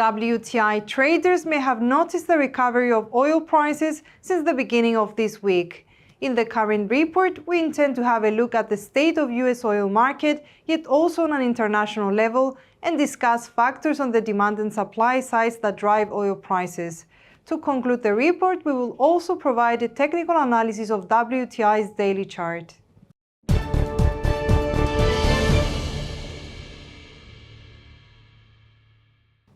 WTI traders may have noticed the recovery of oil prices since the beginning of this week. In the current report, we intend to have a look at the state of US oil market, yet also on an international level, and discuss factors on the demand and supply sides that drive oil prices. To conclude the report, we will also provide a technical analysis of WTI's daily chart.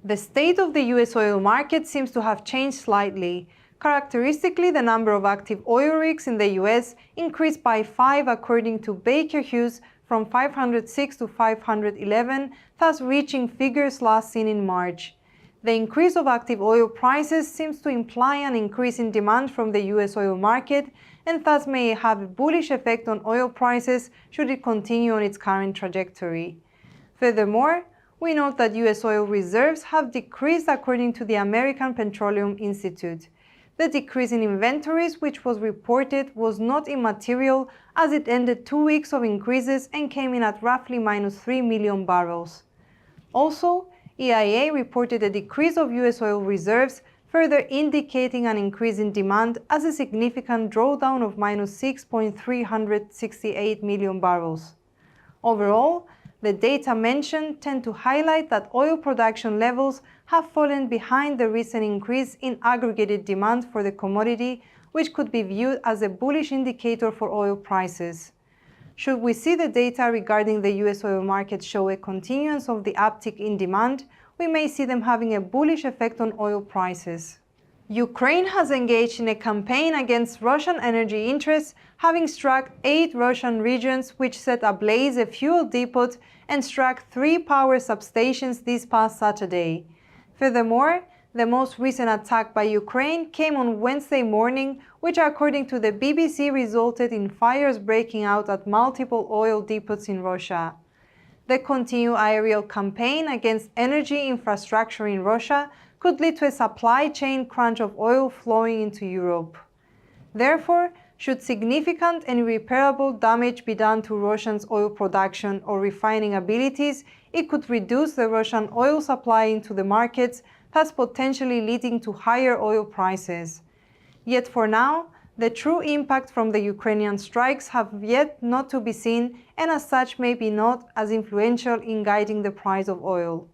The state of the US oil market seems to have changed slightly. Characteristically, the number of active oil rigs in the US increased by 5 according to Baker Hughes from 506 to 511, thus reaching figures last seen in March. The increase of active oil prices seems to imply an increase in demand from the US oil market and thus may have a bullish effect on oil prices should it continue on its current trajectory. Furthermore, we note that US oil reserves have decreased according to the American Petroleum Institute. The decrease in inventories which was reported was not immaterial as it ended 2 weeks of increases and came in at roughly minus 3 million barrels. Also, EIA reported a decrease of US oil reserves, further indicating an increase in demand as a significant drawdown of minus 6.368 million barrels. Overall, the data mentioned tend to highlight that oil production levels have fallen behind the recent increase in aggregated demand for the commodity, which could be viewed as a bullish indicator for oil prices. Should we see the data regarding the US oil market show a continuance of the uptick in demand, we may see them having a bullish effect on oil prices. Ukraine has engaged in a campaign against Russian energy interests, having struck 8 Russian regions which set ablaze a fuel depot and struck 3 power substations this past Saturday. Furthermore, the most recent attack by Ukraine came on Wednesday morning, which according to the BBC resulted in fires breaking out at multiple oil depots in Russia. The continued aerial campaign against energy infrastructure in Russia could lead to a supply chain crunch of oil flowing into Europe. Therefore, should significant and irreparable damage be done to Russia's oil production or refining abilities, it could reduce the Russian oil supply into the markets, thus potentially leading to higher oil prices. Yet for now, the true impact from the Ukrainian strikes have yet not to be seen and as such may be not as influential in guiding the price of oil.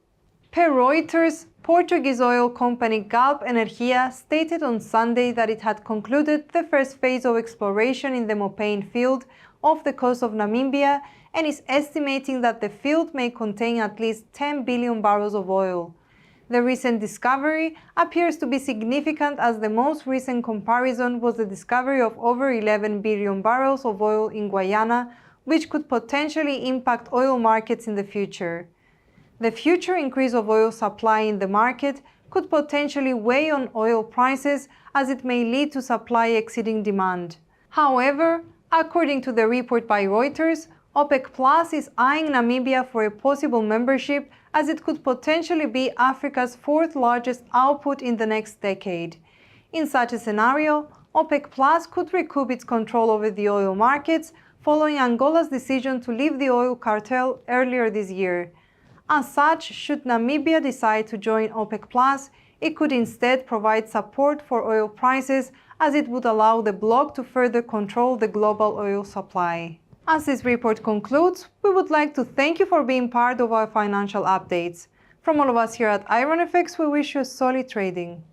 Per Reuters, Portuguese oil company Galp Energia stated on Sunday that it had concluded the first phase of exploration in the Mopane field off the coast of Namibia and is estimating that the field may contain at least 10 billion barrels of oil. The recent discovery appears to be significant as the most recent comparison was the discovery of over 11 billion barrels of oil in Guyana, which could potentially impact oil markets in the future. The future increase of oil supply in the market could potentially weigh on oil prices as it may lead to supply exceeding demand. However, according to the report by Reuters, OPEC Plus is eyeing Namibia for a possible membership as it could potentially be Africa's 4th largest output in the next decade. In such a scenario, OPEC Plus could recoup its control over the oil markets following Angola's decision to leave the oil cartel earlier this year. As such, should Namibia decide to join OPEC Plus, it could instead provide support for oil prices as it would allow the bloc to further control the global oil supply. As this report concludes, we would like to thank you for being part of our financial updates. From all of us here at IronFX, we wish you solid trading.